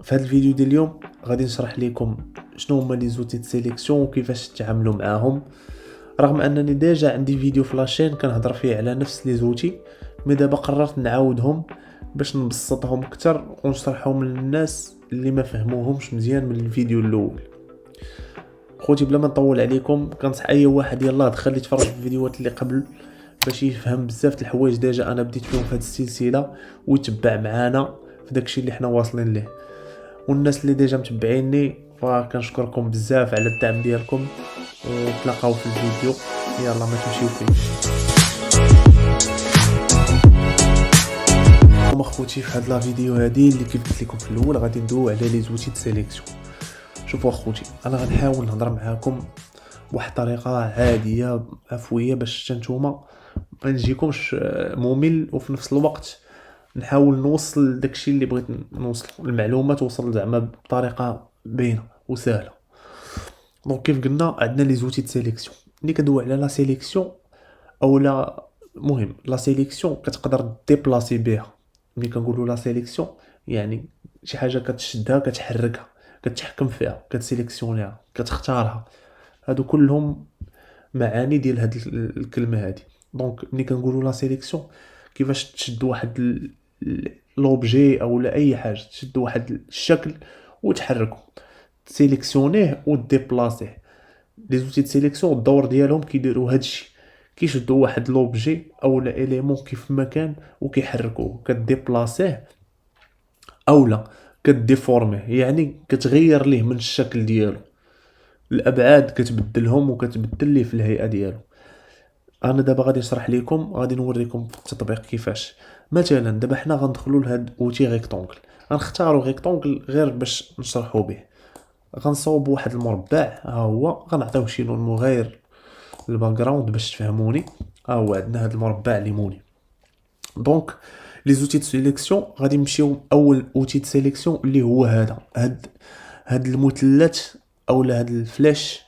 في هذا الفيديو ديال اليوم غادي نشرح لكم شنو هما لي زوتي د سيليكسيون وكيفاش تتعاملوا معاهم. رغم انني ديجا عندي فيديو في لاشين كنهضر فيه على نفس لي زوتي، مي دابا قررت نعاودهم باش نبسطهم اكثر ونشرحهم للناس اللي ما فهموهمش مزيان من الفيديو الاول. خوتي بلا ما نطول عليكم كنصح اي واحد يلاه دخل يتفرج في الفيديوهات اللي قبل باش يفهم بزاف د الحوايج ديجا انا بديت فيهم في هذه السلسله ويتبع معانا في داكشي اللي حنا واصلين ليه. والناس اللي ديجا متبعيني فكنشكركم بزاف على الدعم ديالكم، ونتلاقاو في الفيديو. يلا ما تمشيو فيه. اخوتي في هاد لا فيديو هادي اللي كيف قلت لكم في الاول غادي ندوي على لي زوتي د سيليكسيون. شوفوا اخوتي انا غنحاول نهضر معاكم بواحد الطريقه عاديه عفويه باش نتوما ما نجيكمش ممل، وفي نفس الوقت نحاول نوصل داكشي اللي بغيت نوصل، المعلومه توصل زعما بطريقه باينه وسهله. دونك كيف قلنا عندنا لي زوتي د سيليكسيون. ملي كندوي على لا سيليكسيون اولا مهم لا سيليكسيون كتقدر ديبلاسي بها. ملي كنقولوا لا سيليكسيون يعني شي حاجه كتشدها كتحركها كتحكم فيها كتسيليكسيونيها كتختارها. هادو كلهم معاني ديال هاد الكلمه هادي. دونك ملي كنقولوا لا سيليكسيون كيفاش تشد واحد لوبجي او لا اي حاجه، تشد واحد الشكل وتحركه، تسيليكسيونيه وديبلاسيه. لي زوتي د سيليكسيون الدور ديالهم كيديروا هادشي، كيشدوا واحد لوبجي او لا اليمون كيف ما كان وكيحركوه، كديبلاسيه اولا كديفورميه يعني كتغير ليه من الشكل ديالو، الابعاد كتبدلهم وكتبدل ليه في الهيئه ديالو. انا دابا غادي نشرح لكم، غادي نوريكم في التطبيق كيفاش. مثلا دابا حنا غندخلوا لهاد اوتي ريكتونغل، غنختاروا ريكتونغل غير باش نشرحوا به. غنصوب واحد المربع ها هو، غنعطيوه شي لون مغاير الباك جراوند باش تفهموني. ها هو عندنا هاد المربع ليموني. دونك لي زوتي د سيليكسيون غادي نمشيو اول اوتي د سيليكسيون اللي هو هاد المثلث اولا هاد الفلاش،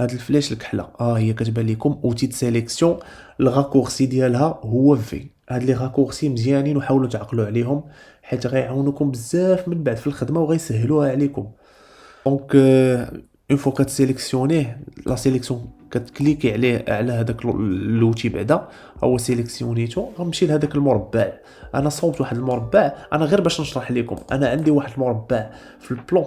هاد الفلاش الكحله هي كتبان لكم اوتي د سيليكسيون. الراكورسي ديالها هو في. هاد لي راكورسي مزيانين وحاولوا تعقلوا عليهم حيت غيعاونوكم بزاف من بعد في الخدمه وغيسهلوها عليكم. دونك اون فوا كتسيليكسيونيه لا سيليكسيون كتكليكي عليه على هذاك اللوتي بعدا هو سيليكسيونيتو، غنمشي لهذاك المربع. انا صوبت واحد المربع انا غير باش نشرح لكم، انا عندي واحد المربع في البلون.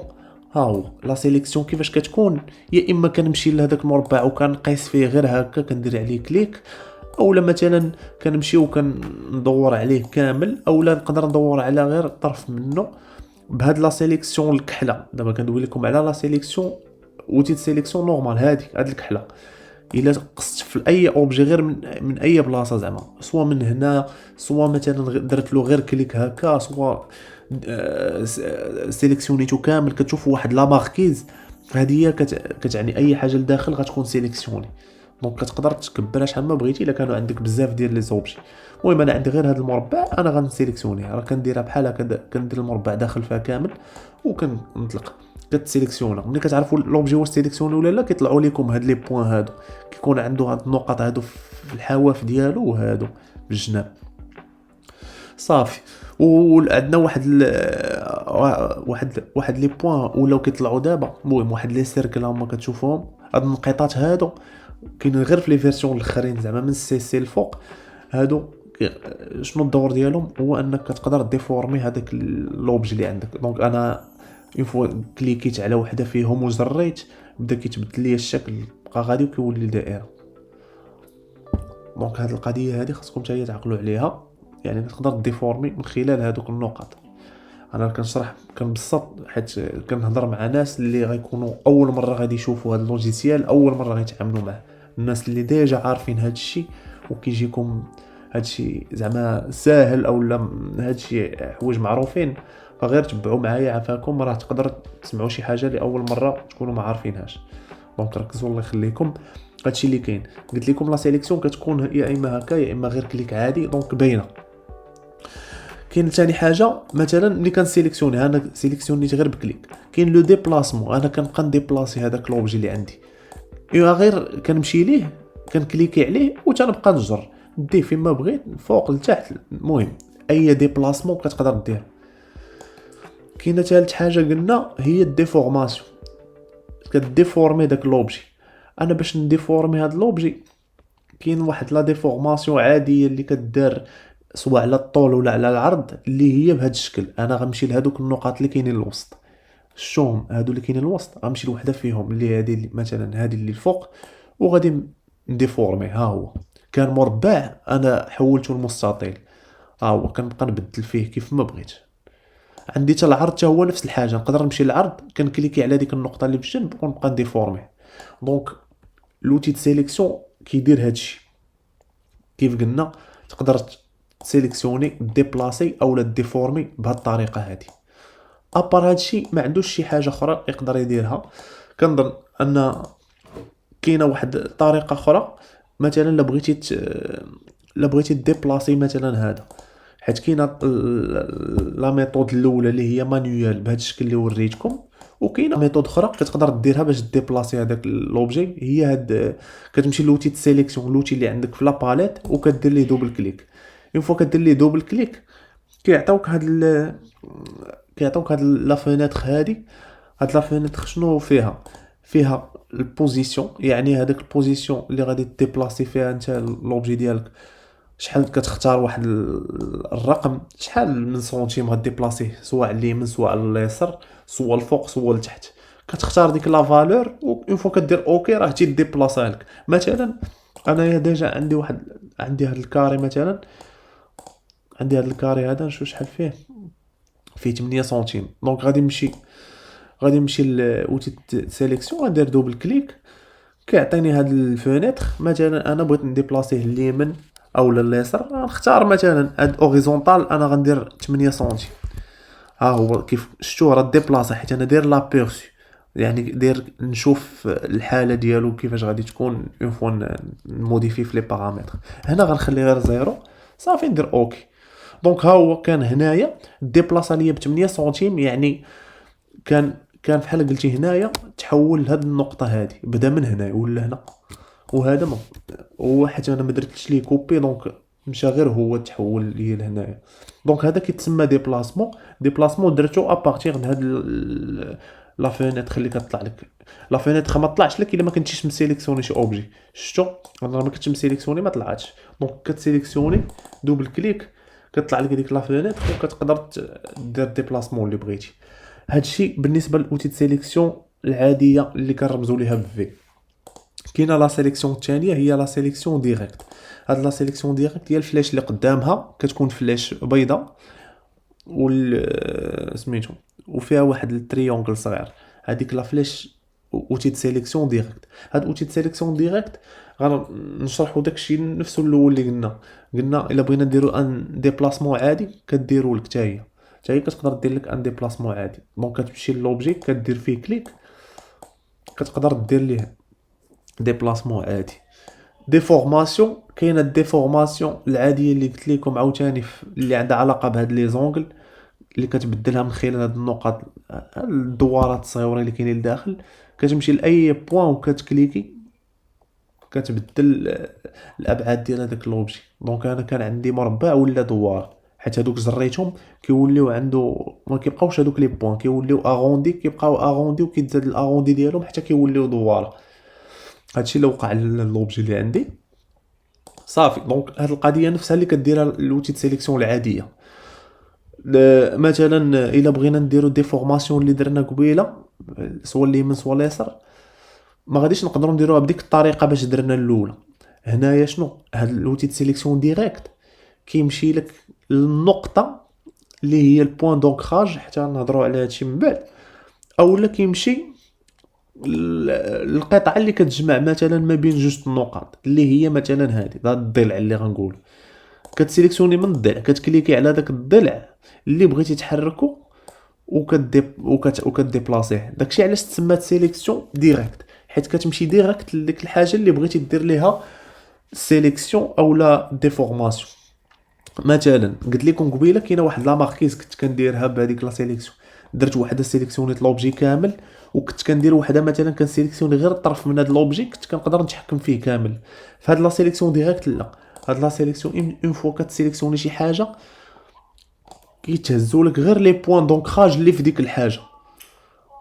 ها هو لا سيليكسيون كيفاش كتكون، يا اما كنمشي لهذاك المربع وكنقيس فيه غير هكا كندير عليه كليك، اولا مثلا كنمشي وكندور عليه كامل، اولا نقدر ندور على غير طرف منه بهاد لا سيليكسيون الكحله. دابا كندوي لكم على لا سيليكسيون اوتي د سيليكسيون نورمال هادي هاد الكحله. الا قصت في اي اوبجي غير من اي بلاصه زعما، سواء من هنا سواء مثلا درت له غير كليك هكا، سواء سيليكسيونيتو كامل كتشوفوا واحد لا ماركيز، هذه هي كتعني اي حاجه لداخل غتكون سيليكسيوني. دونك كتقدر تكبرها شحال ما بغيتي الا كانوا عندك بزاف ديال لي زوبجي. المهم انا عندي غير هذا المربع، انا غنسيليكسيونيه. راه كنديرها بحال هكا، كندير المربع داخل فيها كامل وكنطلق كتسيليكسيونا. ملي كتعرفوا لوبجي واش سيليكسيوني ولا لا كيطلعوا لكم هاد لي بوين هادو، كيكون عنده هاد النقط هادو في الحواف ديالو وهادو في الجناب صافي. وعندنا واحد لي بوين ولاو كيطلعوا دابا. المهم واحد لي سيركل هما كتشوفوهم، هاد النقيطات هادو كاينين غير في لي فيرسيون الاخرين زعما من سي الفوق. هادو شنو الدور ديالهم؟ هو انك كتقدر ديفورمي هذاك لوبجي اللي عندك. دونك انا اون فوا كليكيت على وحده فيهم وزريت بدا كيتبدل لي الشكل، بقى غادي وكيولي دائره. دونك هاد القضيه هذه خاصكم حتى هي تعقلوا عليها، يعني تقدر ديفورمي من خلال هذوك النقط. انا كنشرح كنبسط حيت كنهضر مع ناس اللي غيكونوا اول مره غادي يشوفوا هذا اللوجيسيال، اول مره غيتعاملوا معه. الناس اللي ديجا عارفين هذا الشيء وكيجيكم هذا الشيء زعما ساهل او لا هذا الشيء حوايج معروفين، فغير تبعوا معايا عافاكم. راه تقدر تسمعوا شي حاجه لاول مره تكونوا ما عارفينهاش. دونك ركزوا الله يخليكم. هادشي اللي كاين قلت لكم لا سيليكسيون كتكون يا اما هكا يا اما غير كليك عادي، دونك باينه. كاين ثاني حاجه مثلا ملي كنسيليكسيوني انا سيليكسيونيت غير بكليك، كاين لو ديبلاسمون. انا كنبقى نديبلاسي هذاك لوبجي اللي عندي، غير كنمشي ليه كنكليكي عليه وتنبقى نجر نديه فين ما بغيت فوق لتحت. المهم اي ديبلاسمون كتقدر دير. كاينه ثالث حاجه قلنا هي الديفورماسيون، كديفورمي داك لوبجي. انا باش نديفورمي هاد لوبجي كاين واحد لا ديفورماسيون عاديه اللي كدار سواء على الطول ولا على العرض، اللي هي بهذا الشكل. انا غنمشي لهذوك النقاط اللي كاينين الوسط، شتوهم هادو اللي كاينين الوسط، غنمشي لوحده فيهم اللي هذه مثلا هذه اللي الفوق، وغادي نديفورمي. ها هو كان مربع انا حولته لمستطيل، ها هو كنبقى نبدل فيه كيف ما بغيت. عندي حتى العرض حتى هو نفس الحاجه، نقدر نمشي للعرض كنكليكي على ديك النقطه اللي بالجنب ونبقى نديفورمي. دونك لوتي د سيليكسيون كيدير هادشي. كيف قلنا تقدر تسيليكسيوني ديبلاسي اولا ديفورمي بهاد الطريقه هادي. ابار هادشي ما عندوش شي حاجه اخرى يقدر يديرها. كنظن ان كاينه واحد الطريقه اخرى، مثلا لا بغيتي ديبلاسي مثلا هذا، حيت كاينه لا ميثود الاولى اللي هي مانيوال بهذا الشكل اللي وريتكم، وكاينه ميثود اخرى كتقدر ديرها باش ديبلاسي هذاك لوبجي. هي هاد كتمشي لوتي د سيليكسيون، لوتي اللي عندك في لا باليت، وكدير ليه دوبل كليك. اون فوا كدير ليه دوبل كليك كيعطيوك هاد لا فينيتر هادي. هاد لا فينيتر شنو فيها البوزيسيون، يعني هذاك البوزيسيون اللي غادي ديبلاسي فيها انت لوبجي ديالك. شحال كتختار واحد الرقم، شحال من سنتيم غديبلاسيه، سواء اليمين سواء اليسار سواء الفوق سواء لتحت. كتختار ديك لا فالور، اون فوا كدير اوكي راه تيديبلاسا لك. مثلا انايا ديجا عندي هاد الكاري، مثلا عندي هاد الكاري هذا نشوف شحال فيه 8 سنتيم. دونك غادي نمشي لوتي سيليكسيون، غندير دوبل كليك كيعطيني هاد الفينيتر. مثلا انا بغيت نديبلاسيه اليمين او اليسار، نختار مثلا هاد اوريزونطال انا غندير 8 سنتيم. ها هو كيف شفتوا راه ديبلاسا، حيت انا داير لابيرسي، يعني داير نشوف الحاله ديالو كيفاش غادي تكون اون فوا نموديفي في لي بارامتر. هنا غنخلي غير زيرو صافي، ندير اوكي. دونك ها هو كان هنايا ديبلاصا ليا ب 8 سنتيم، يعني كان بحال قلتي هنايا تحول لهاد النقطه هادي، بدا من هنا ولا هنا، وهذا ما هو حيت انا ما درتش ليه كوبي، دونك مشى غير هو تحول ليا لهنايا. دونك هذا كيتسمى ديبلاسمون درتو ابارتيغ من هاد لا فينيتر اللي كتطلع لك. لا فينيتر ما طلعش لك الا ما كنتيش مسيليكسيوني شي اوبجي. شفتوا انا ما كنتش مسيليكسيوني ما طلعتش. دونك كتسيليكسيوني دوبل كليك كتطلع لك ديك لا فينيتر، وكتقدر دير ديبلاسمون اللي بغيتي. هادشي بالنسبه للاوتي د سيليكسيون العاديه اللي كنرمزوا ليها بفي. كاينه لا سيليكسيون الثانيه هي لا سيليكسيون ديريكت. هاد لا سيليكسيون ديريكت هي الفلاش اللي قدامها كتكون فلاش بيضاء سميتو وفيها واحد التريونغل صغير. هذيك لا فلاش اوتي د سيليكسيون ديريكت. هاد اوتي د سيليكسيون ديريكت غنشرحوا داكشي نفسه الاول اللي قلنا الا بغينا نديرو ان ديبلاسمون عادي كديروا لك حتى هي كتقدر دير لك ان ديبلاسمون عادي. دونك كتمشي للوبجي كدير فيه كليك كتقدر دير ليه ديبلاسمون عادي. ديفورماسيون كاينه الديفورماسيون العاديه اللي قلت لكم عاوتاني اللي عندها علاقه بهاد لي زونغل اللي كتبدلها من خلال هاد النقط الدوارات الصغيره اللي كاينين لداخل. كتمشي لاي بوين وكتكليكي كتبدل الابعاد ديال هذاك لوبجي. دونك انا كان عندي مربع ولا دوار، حيت هادوك زريتهم كيوليو عنده ما كيبقاوش هادوك لي بوين، كيوليو اغوندي، كيبقاو اغوندي وكيتزاد الاغوندي ديالهم حتى كيوليو دوار. هادشي اللي وقع للوبجي اللي عندي صافي. دونك هاد القضيه نفسها اللي كديرها لوتي د سيليكسيون العاديه. مثلا الا بغينا نديرو ديفورماسيون اللي درنا قبيله سواء اليمين سواء اليسار، ما غاديش نقدروا نديروها بديك الطريقه باش درنا الاولى. هنايا شنو هاد لوتي د سيليكسيون ديريكت كيمشي لك النقطه اللي هي البوين دونكراج، حتى نهضروا على هادشي من بعد، اولا كيمشي القطعه اللي كتجمع مثلا ما بين جوج النقاط اللي هي مثلا هذه الضلع اللي غنقول. كتسيليكسيوني من الضلع، كتكليكي على داك الضلع اللي بغيتي تحركو وكديبلاسيه. داكشي علاش تسمى سيليكسيون ديريكت، حيت كتمشي ديريكت لديك الحاجه اللي بغيتي دير ليها سيليكسيون اولا ديفورماسيون. مثلا قلت لكم قبيله كاينه واحد لا ماركيز كنت كنديرها بهذيك لا سيليكسيون، درت وحده سيليكسيونيت لوبجي كامل، وكنت كندير وحده مثلا كنسيليكسيوني غير الطرف من هذا لوبجي كنت كنقدر نتحكم فيه كامل. فهاد لا سيليكسيون ديريكت لا، هاد لا سيليكسيون اون فوا كتسيليكسيوني شي حاجه كيتهزوا لك غير لي بوين دونكراج اللي في ديك الحاجه.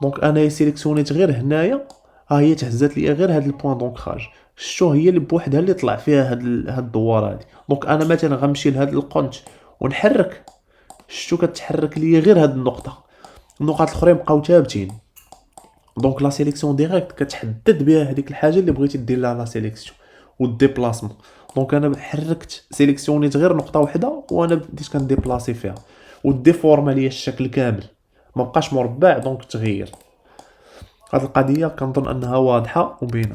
دونك انا سيليكسيونيت غير هنايا، ها هي تهزات لي غير هاد البوين دونكراج، شتو هي اللي بوحدها اللي طلع فيها هاد الدواره هادي. دونك انا مثلا غنمشي لهاد القنت ونحرك، شتو كتحرك لي غير هاد النقطه، النقط الاخرين بقاو ثابتين. دونك لا سيليكسيون ديريكت كتحدد بها هذيك الحاجه اللي بغيتي دير لها لا سيليكسيون والديبلاسمون. دونك انا حركت سيليكسيونيت غير نقطه واحده وانا بديت كنديبلاسي فيها، وديفورما ليا الشكل كامل، ما بقاش مربع دونك تغير. هاد القضيه كنظن انها واضحه وبينه.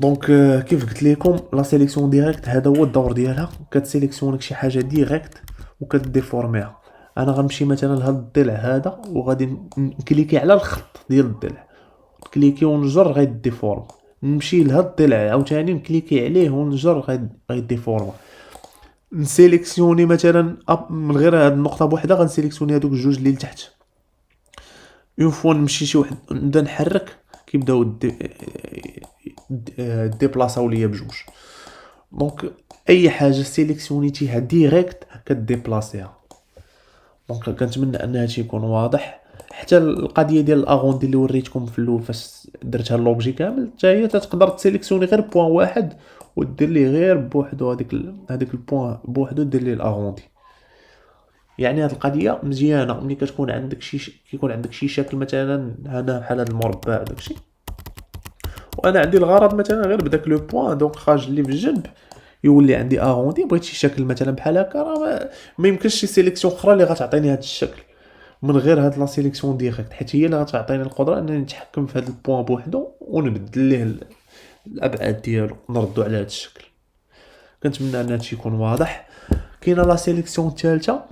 دونك كيف قلت لكم لا سيليكسيون ديريكت هذا هو الدور ديالها، كتسيليكسيونيك شي حاجه ديريكت وكتديفورميها. انا غنمشي مثلا لهاد الضلع هذا وغادي نكليكي على الخط ديال الضلع، كليكي ونجر غيديفورم، نمشي لهاد الضلع عاوتاني نكليكي عليه ونجر غيديفورم. نسيليكسيوني مثلا من غير هاد النقطه بوحدها، غنسيليكسيوني هادوك الجوج اللي لتحت، اون فوا نمشي شي واحد نبدا نحرك كيبداو ديبلاصاو ليا بجوج. دونك اي حاجه سيليكسيونيتيها ديريكت كديبلاسيها. دونك كنتمنى ان هادشي يكون واضح. حتى القضيه ديال الاغوندي اللي وريتكم في الاول فاش درتها لوبجي كامل، حتى هي تقدر تسيليكسيوني غير بوين واحد ودير ليه غير بوحدو هذيك البوين بوحدو دير ليه الاغوندي. يعني هاد القضيه مزيانه ملي كتكون عندك كيكون عندك شي شكل مثلا هنا بحال هاد المربع داكشي، وانا عندي الغرض مثلا غير بداك لو بوين دونك خارج اللي في الجنب يولي عندي اغوندي. بغيت شي شكل مثلا بحال هكا، راه ما يمكنش شي سيليكسيون اخرى اللي غتعطيني هاد الشكل من غير هاد لا سيليكسيون ديريكت، حيت هي اللي غتعطيني القدره انني نتحكم في هاد البوين بوحدو ونبدل ليه الابعاد ديالو نردو على هاد الشكل. كنتمنى ان هادشي يكون واضح. كاينه لا سيليكسيون الثالثه،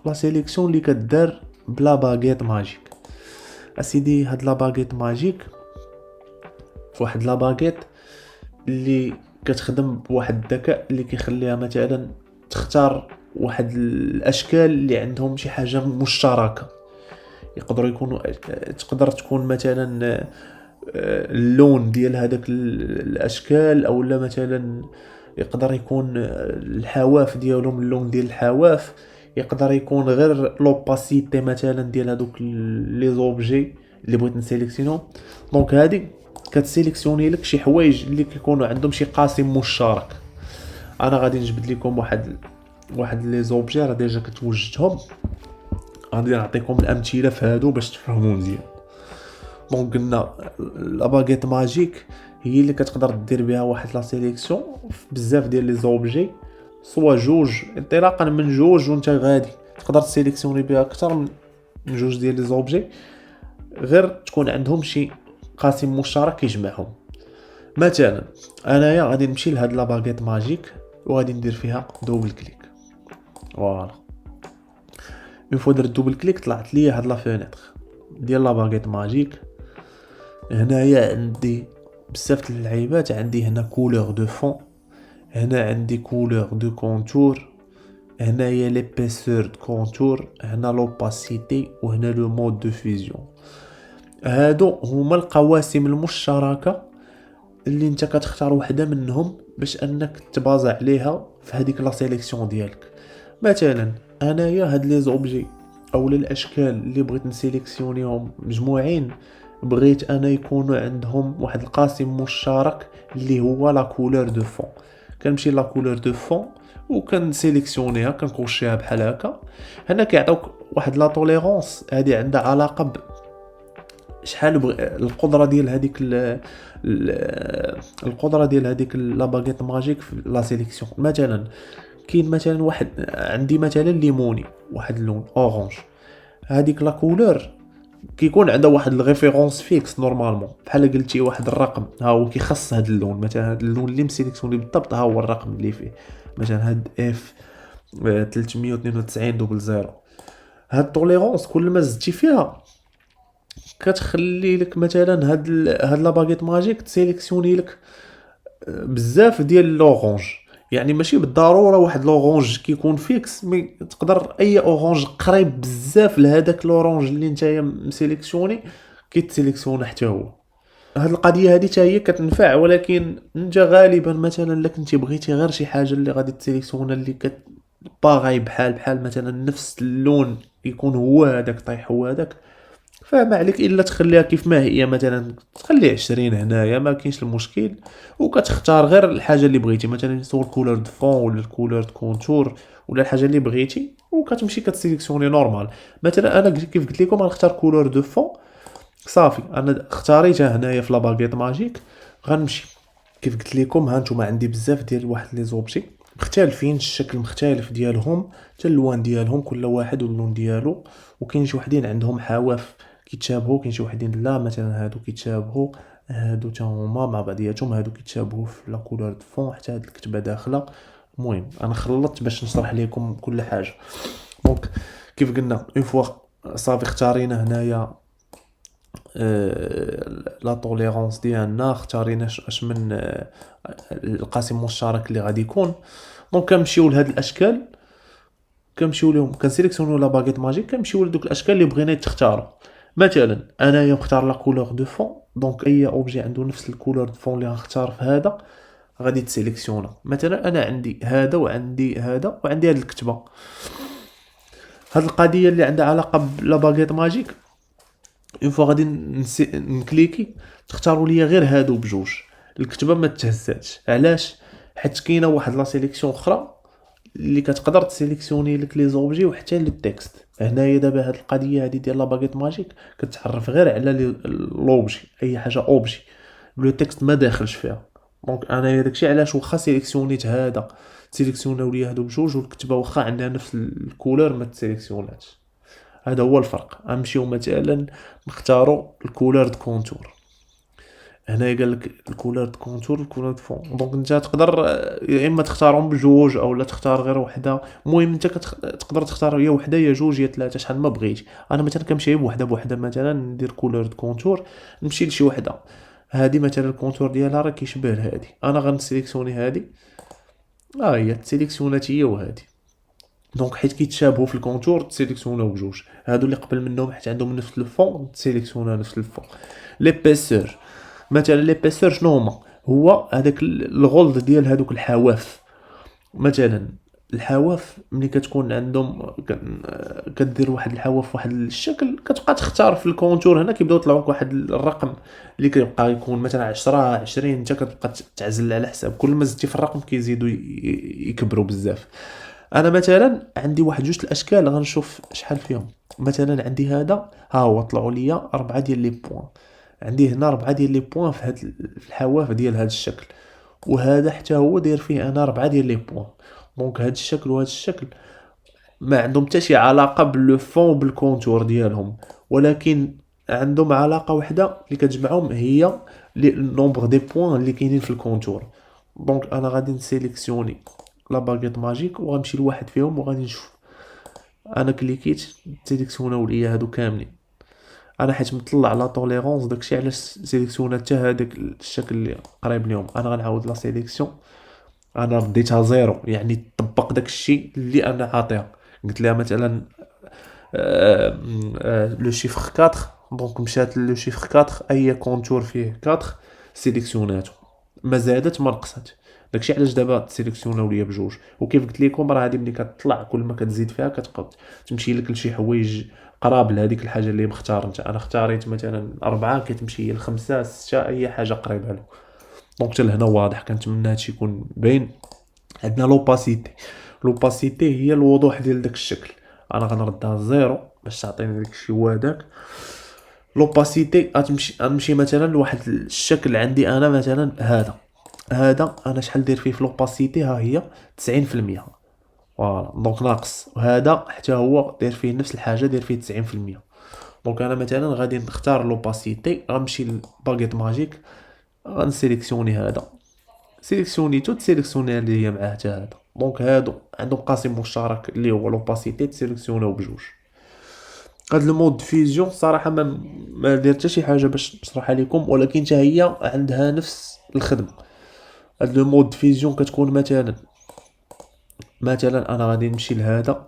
لا سيليكسيون اللي كدار بلا باغيت ماجيك. اسيدي هاد لا باغيت ماجيك واحد لا باغيت اللي كتخدم بواحد الذكاء اللي كيخليها مثلا تختار واحد الاشكال اللي عندهم شي حاجه مشتركه. يقدروا يكونوا تقدر تكون مثلا اللون ديال هذاك الاشكال، او لا مثلا يقدر يكون الحواف ديالهم اللون ديال الحواف، يقدر يكون غير لوباسيتي مثلا ديال هذوك لي زوبجي اللي بغيت نسيليكسيونو. دونك هذه كتسيليكسيوني لك شي حوايج اللي كيكونوا عندهم شي قاسم مشترك. انا غادي نجبد لكم واحد لي زوبجي راه ديجا كتوجدهم، غادي نعطيكم الامثله في هادو باش تفهموا مزيان. دونك قلنا لا باغيت ماجيك هي اللي كتقدر دير بها واحد لا سيليكسيون بزاف ديال لي زوبجي، سوا جوج انطلاقا من جوج وانت غادي تقدر تسيليكسيوني بها اكثر من جوج ديال لي زوبجي، غير تكون عندهم شي قاسم مشترك كيجمعهم. مثلا انايا غادي نمشي لهاد لا باغيت ماجيك وغادي ندير فيها دوبل كليك. فوالا اون فوا درت دوبل كليك طلعت لي هاد لا فينيتر ديال لا باغيت ماجيك. هنايا عندي بزاف د اللعيبات، عندي هنا كولور دو فون، هنا عندي كولور دو كونتور، هنايا ليبيسور دو كونتور، هنا لوباسيتي، وهنا لو مود دو فيزيون. هادو هما القواسم المشتركه اللي انت كتختار وحده منهم باش انك تبازع عليها في هذيك لا سيليكسيون ديالك. مثلا انايا هاد لي زوبجي او الاشكال اللي بغيت نسيليكسيونيهم مجموعين، بغيت انا يكونوا عندهم واحد القاسم مشترك اللي هو لا كولور دو فون. كنمشي لا كولور دو فون وكنسيليكسيونيها كنكوشيها بحال هكا. هنا كيعطيوك واحد لا توليرونس، هذه عندها علاقه شحال القدره ديال هذيك القدره ديال هذيك لا باغيت ماجيك في لا سيليكسيون. مثلا كاين مثلا واحد عندي مثلا ليموني، واحد اللون اورانج، هذيك لا كولور كيكون عندها واحد الريفيرونس فيكس نورمالمون، بحال قلتي واحد الرقم ها هو كيخص هذا اللون. مثلا هذا اللون اللي مسيليكسيوني بالضبط ها هو الرقم اللي فيه، مثلا هاد اف 392 هاد التوليرونس كل ما زدتي فيها كتخلي لك مثلا هاد لا باغيت ماجيك تسيليكسيوني لك بزاف ديال لورانج. يعني ماشي بالضروره واحد لورانج كيكون فيكس، مي تقدر اي اورانج قريب بزاف لهداك لورانج اللي نتايا مسيليكسيوني كيتسيليكسيون حتى هو. هاد القضيه هذه حتى هي كتنفع، ولكن انت غالبا مثلا الا كنتي بغيتي غير شي حاجه اللي غادي تسيليكسيونا اللي باغي بحال مثلا نفس اللون يكون هو هذاك طايح هو هذاك، فما عليك الا تخليها كيف ما هي، مثلا تخلي 20 هنايا ما كاينش المشكل، وكتختار غير الحاجه اللي بغيتي، مثلا سوا الكولور دو فون ولا الكولور دو كونتور ولا الحاجه اللي بغيتي، وكتمشي كتسيليكسيوني نورمال. مثلا انا كيف قلت لكم غنختار كولور دو فون صافي، انا اختاريتها هنايا في لاباغيط ماجيك. غنمشي كيف قلت لكم، ها نتوما عندي بزاف ديال واحد لي زوبجي مختلفين، الشكل مختلف ديالهم، حتى اللوان ديالهم كل واحد واللون ديالو، وكاين شي وحدين عندهم حواف كيتشابهوا، كاين شي وحدين لا، مثلا هادو كيتشابهوا، هادو تا هما مع بعضياتهم، هادو كيتشابهوا في لا كولور دو فون، حتى هاد الكتبه داخله. المهم انا خلطت باش نشرح لكم كل حاجه. دونك كيف قلنا اون فوا صافي اختارينا هنايا لا توليرونس ديالنا، اختارينا اش من القاسم المشترك اللي غادي يكون. دونك كنمشيو لهاد الاشكال، كنمشيو لهم كنسيليكسيونيو لا باغيت ماجيك، كنمشيو لدوك الاشكال اللي بغينا تختاروا. مثلا انايا مختار لا كولور دو فون، دونك اي اوبجي عنده نفس الكولور دو فون اللي غنختار في هذا غادي تسيليكسيونا. مثلا انا عندي هذا وعندي هذا وعندي هاد الكتبه. هاد القضيه اللي عندها علاقه بلا باغيت ماجيك، اون فوا غادي نكليكي تختاروا ليا غير هادو بجوج، الكتبه ما تهزاتش. علاش؟ حيت كاينه واحد لا سيليكسيون اخرى اللي كتقدر تسيليكسيوني لك لي زوبجي وحتى لي تكست. هنايا دابا هاد القضيه هادي ديال لا باغيت ماجيك كتعرف غير على لوبجي، اي حاجه اوبجي، لو تكست ما داخلش فيها. دونك انايا داكشي علاش واخا سيليكسيونيت هذا سيليكسيوناو ليا هادو بجوج، والكتبه واخا عندها نفس الكولور ما تسيليكسيوناتش. هذا هو الفرق. غنمشيو مثلا نختاروا الكولور د كونتور. هنا قال لك الكولور د كونتور الكولور د فون، دونك انت تقدر يا اما تختارهم بجوج او لا تختار غير وحده. المهم انت تقدر تختار يا وحده يا جوج يا ثلاثه شحال ما بغيتي. انا مثلا كنمشي بوحده مثلا ندير كولور د كونتور، نمشي لشي وحده هادي مثلا الكونتور ديالها راه كيشبه لهادي، انا غنسيليكسيوني هادي، هي تسيليكسيونات هي وهادي. دونك حيت كيتشابهوا في الكونتور تسيليكسيوناو بجوج، هادو اللي قبل منهم حيت عندهم نفس الفون تسيليكسيونا نفس الفون. ليبيسور، مثلا ليبيسور شنو هما؟ هو هذاك الغلظ ديال هادوك الحواف. مثلا الحواف ملي كتكون عندهم كدير واحد الحواف واحد الشكل، كتبقى تختار في الكونتور هنا كيبداو يطلعوك واحد الرقم اللي كيبقى يكون مثلا 10 20، انت كتبقى تعزل على حساب كل ما زدتي في الرقم كيزيدوا يكبروا بزاف. انا مثلا عندي واحد جوج الاشكال غنشوف شحال فيهم. مثلا عندي هذا ها هو طلعوا لي 4 ديال لي بوين، عندي هنا 4 ديال لي بوين في هاد في الحواف ديال هذا الشكل، وهذا حتى هو داير فيه انا 4 ديال لي بوين. دونك هاد الشكل وهاد الشكل ما عندهم حتى شي علاقه باللو فون بالكونتور ديالهم، ولكن عندهم علاقه وحده اللي كتجمعهم، هي لي نومبر دي بوين اللي كاينين في الكونتور. دونك انا غادي نسيليكسيوني لا باغيت ماجيك وغنمشي لواحد فيهم وغادي نشوف. انا كليكيت سيليكسيوناو ليا هادو كاملين، انا حيت مطلع لا توليرونس داكشي علاش سيليكسيونا حتى هذاك الشكل اللي قريب ليهم. انا غنعاود لا سيليكسيون، انا رديتها زيرو يعني طبق داكشي اللي انا عاطيها. قلت لها مثلا لو شيفر 4، دونك مشات لو شيفر 4 اي كونتور فيه 4 سيليكسيوناتو، ما زادت ما نقصت. داكشي علاش دابا تسيليكسيوناو ليا بجوج. وكيف قلت لكم راه هذه ملي كتطلع كل ما كتزيد فيها كتبقى تمشي لك لشي حوايج قراب لهذيك الحاجه اللي مختار انت. انا اختاريت مثلا 4 كتمشي ل5 6 اي حاجه قريبه له. دونك حتى لهنا واضح، كنتمنى هادشي يكون باين. عندنا لوباسيتي، لوباسيتي هي الوضوح ديال داك الشكل. انا غنردها زيرو باش تعطيني داك الشيء هو هذاك. لوباسيتي غنمشي مثلا لواحد الشكل عندي انا مثلا هذا انا شحال داير فيه في لوباسيتي، ها هي 90%. فوالا دونك ناقص. وهذا حتى هو داير فيه نفس الحاجه، داير فيه 90%. دونك انا مثلا غادي نختار لوباسيتي، غنمشي لباغيت ماجيك غنسيليكسيوني هذا، سيليكسيونيتو تسيليكسيوني ليا معاه حتى هذا. دونك هادو عندهم قاسم مشترك اللي هو لوباسيتي تسيليكسيوناو بجوج. هاد المود فيزيون صراحه ما دير حتى شي حاجه باش نشرحها لكم، ولكن حتى هي عندها نفس الخدمه. هاد المود فيزيون كتكون مثلا انا غادي نمشي لهذا،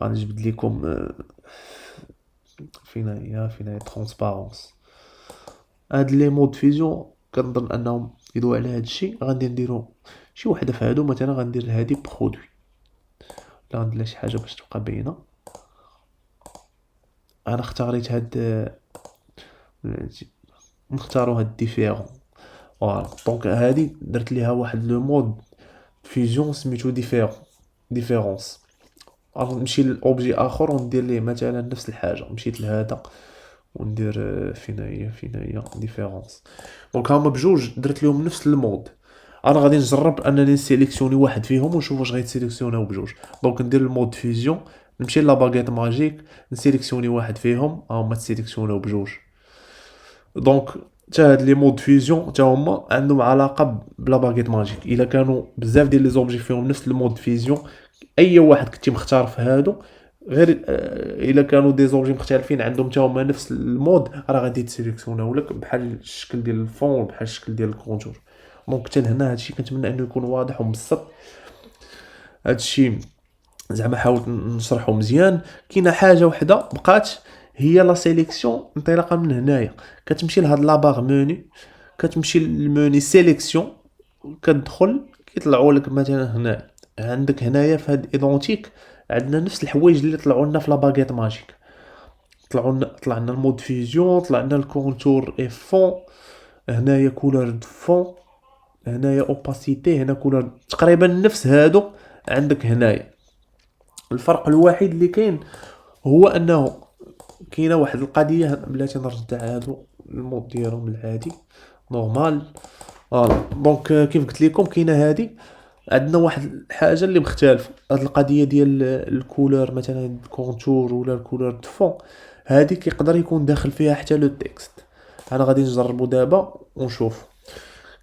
غنجبد لكم فين هي ترونسبارونس. هاد لي مود فيزيون كنظن انهم يدوي على هاد الشيء. غادي نديرو شي وحده في هادو، مثلا غندير هادي برودوي. لا ندير شي حاجه باش تبقى باينه. انا اختاريت هاد نختاروا هاد ديفيرون. فوالا دونك هادي درت ليها واحد لو مود فيزيون سميتو ديفيرونس. نمشي لاوبجي اخر وندير ليه مثلا نفس الحاجه، مشيت لهذا وندير فين هي ديفيرونس. دونك هما بجوج درت لهم نفس المود. انا غادي نجرب انني نسيليكسيوني واحد فيهم ونشوف واش غيتسيليكسيوناو بجوج. دونك ندير المود فيزيون، نمشي لا باغيت ماجيك نسيليكسيوني واحد فيهم، هما تسيليكسيوناو بجوج. دونك حتى هاد لي مود فيزيون حتى هما عندهم علاقه بلا باغيت ماجيك. الا كانوا بزاف ديال لي زوبجي فيهم نفس المود فيزيون، اي واحد كنتي مختار في هادو، غير الا كانوا دي زوبجي مختلفين عندهم حتى هما نفس المود، راه غادي تسيليكسيوناو لك بحال الشكل ديال الفون بحال الشكل ديال الكونتور. دونك حتى لهنا هادشي كنتمنى انه يكون واضح ومبسط. هادشي زعما حاولت نشرحه مزيان. كاينه حاجه وحده بقات، هي لا سيليكسيون. انطلاقا من هنايا كتمشي لهاد لا باغ موني، كتمشي للموني سيليكسيون، كتدخل كيطلعوا لك مثلا هنا عندك هنايا في هاد ايدونتيك عندنا نفس الحوايج اللي طلعوا لنا في لا باغيت ماجيك. طلع لنا المود فيزيون، طلع لنا الكونتور اي فون، هنايا كولور دو فون، هنايا اوباسيتي، هنا كولور تقريبا نفس هادو عندك هنايا. الفرق الوحيد اللي كاين هو انه كاينه واحد القضيه. بلاتي نرجع هادو المود ديالهم العادي نورمال. فوالا دونك كيف قلت لكم كاينه هادي عندنا واحد الحاجه اللي مختلفه. هاد القضيه ديال الكولور مثلا الكونتور ولا الكولور دو فون، هادي كيقدر يكون داخل فيها حتى لو تكست. انا غادي نجربو دابا ونشوف.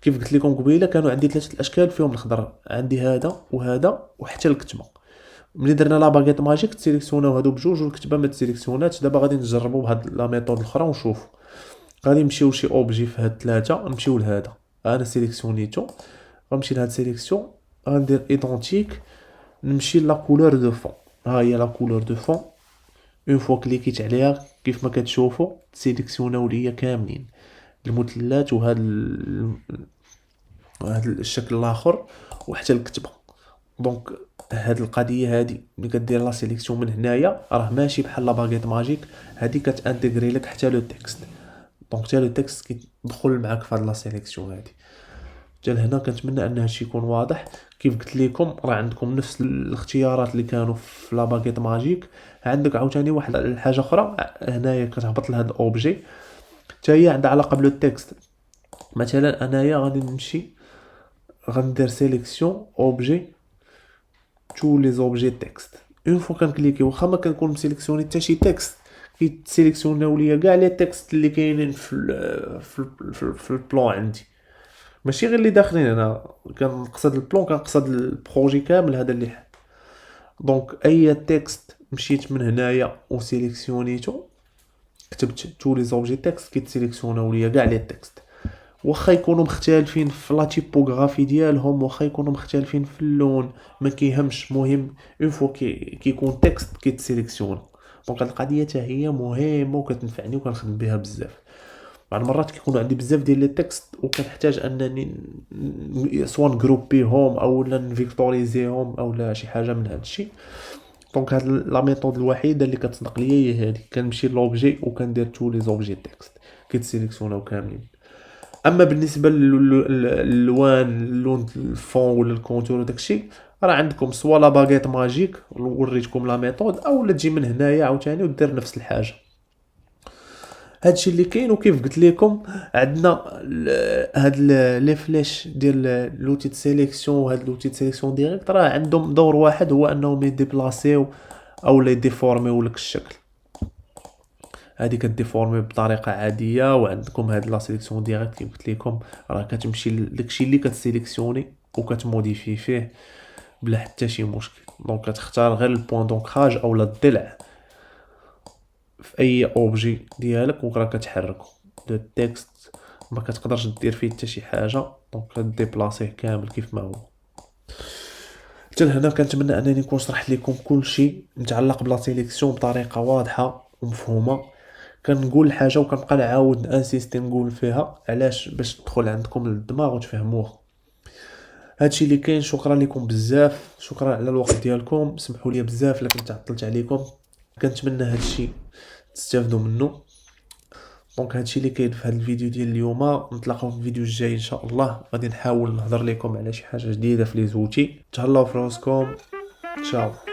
كيف قلت لكم قبيله كانوا عندي ثلاثه الاشكال فيهم الخضر، عندي هذا وهذا وحتى الكتمه. ملي درنا لا باغيت ماجيك تسيليكسيوناو هادو بجوج والكتبه ما تسيليكسيوناتش. دابا غادي نجربوا بهاد لا ميثود الاخرى ونشوف. غادي نمشيو لشي اوبجي في هاد ثلاثه، نمشيو لهذا انا سيليكسيونيتو، غنمشي لهاد سيليكسيون، غندير ايدونتيك، نمشي لا كولور دو فون. ها هي لا كولور دو فون. اون فوا كليكيت عليها كيف ما كتشوفوا تسيليكسيوناو ليا كاملين المثلثات وهاد الشكل الاخر وحتى الكتبه. دونك هاد القضيه هادي ملي كدير لا سيليكسيون من هنايا راه ماشي بحال لا باغيت ماجيك، هادي كتانتيغري لك حتى لو تكست. دونك حتى لو تكست كيدخل معاك في هاد لا سيليكسيون هادي. حتى لهنا كنتمنى ان هادشي يكون واضح. كيف قلت لكم راه عندكم نفس الاختيارات اللي كانوا في لا باغيت ماجيك. عندك عاوتاني واحد الحاجه اخرى هنايا كتهبط لهاد الاوبجي حتى هي عندها علاقه بلو تكست. مثلا انايا غادي نمشي غندير سيليكسيون اوبجي تو لي زوبجي تكست. اون فوا كنكليكي واخا ما كنكون مسيليكسيوني حتى شي تكست كيتسيليكسيوناو ليا كاع لي تكست اللي كاينين في البلان عندي، ماشي غير اللي داخلين هنا. كنقصد البلان كنقصد البروجي كامل هذا اللي حل. دونك اي تكست مشيت من هنايا وسيليكسيونيتو كتبت تو لي زوبجي تكست كيتسيليكسيوناو ليا كاع لي تكست، واخا يكونوا مختلفين في لا تيبوغرافي ديالهم، واخا يكونوا مختلفين في اللون، ما كيهمش. مهم اون فوا كيكون تكست كيتسيليكسيون. دونك هاد القضيه حتى هي مهمه وكتنفعني وكنخدم بها بزاف. بعض المرات كيكونوا عندي بزاف ديال لي تكست وكنحتاج انني سوا نغروبيهم او لا نفيكتوريزيهم او لا شي حاجه من هذا الشيء. دونك هاد لا ميثود الوحيده اللي كتصدق ليا هي هذه. كنمشي لوبجي وكندير تو لي زوبجي تكست كيتسيليكسيوناو كاملين. اما بالنسبه للالوان اللون الفون ولا الكونتور وداكشي راه عندكم سوا لا باغيت ماجيك وريتكم لا ميثود، او لا تجي من هنايا عاوتاني ودير نفس الحاجه. هادشي اللي كاين. وكيف قلت لكم عندنا هاد لي فليش ديال لوتي سيليكسيون وهاد لوتي سيليكسيون ديريكت راه عندهم دور واحد، هو انهم يديبلاسيو او لا يديفورميو لك الشكل. هادي كديفورمي بطريقه عاديه. وعندكم هاد لا سيليكسيون ديريكت كيف قلت لكم راه كتمشي لداكشي اللي كتسيليكسيوني وكتموديفي فيه بلا حتى شي مشكل. دونك كتختار غير البوين دونكراج او الضلع في اي اوبجي ديالك وراه كتحركو. لو تكست ما كتقدرش دير فيه حتى شي حاجه، دونك كديبلاسيه كامل كيف ما هو. حتى لهنا كنتمنى انني نكون شرحت لكم كل شيء متعلق بلا سيليكسيون بطريقه واضحه ومفهومه. كنقول الحاجه وكنبقى نعاود انسيستي نقول فيها علاش باش تدخل عندكم للدماغ وتفهموها. هادشي اللي كاين. شكرا لكم بزاف، شكرا على الوقت ديالكم. سمحوا لي بزاف الا كنت عطلت عليكم، كنتمنى هادشي تستافدوا منه. دونك هادشي اللي كاين في هذا الفيديو ديال اليوم. نتلاقاو في الفيديو الجاي ان شاء الله، غادي نحاول نهضر لكم على شي حاجه جديده في لي زوتي. تهلاو في راسكم، تشاو.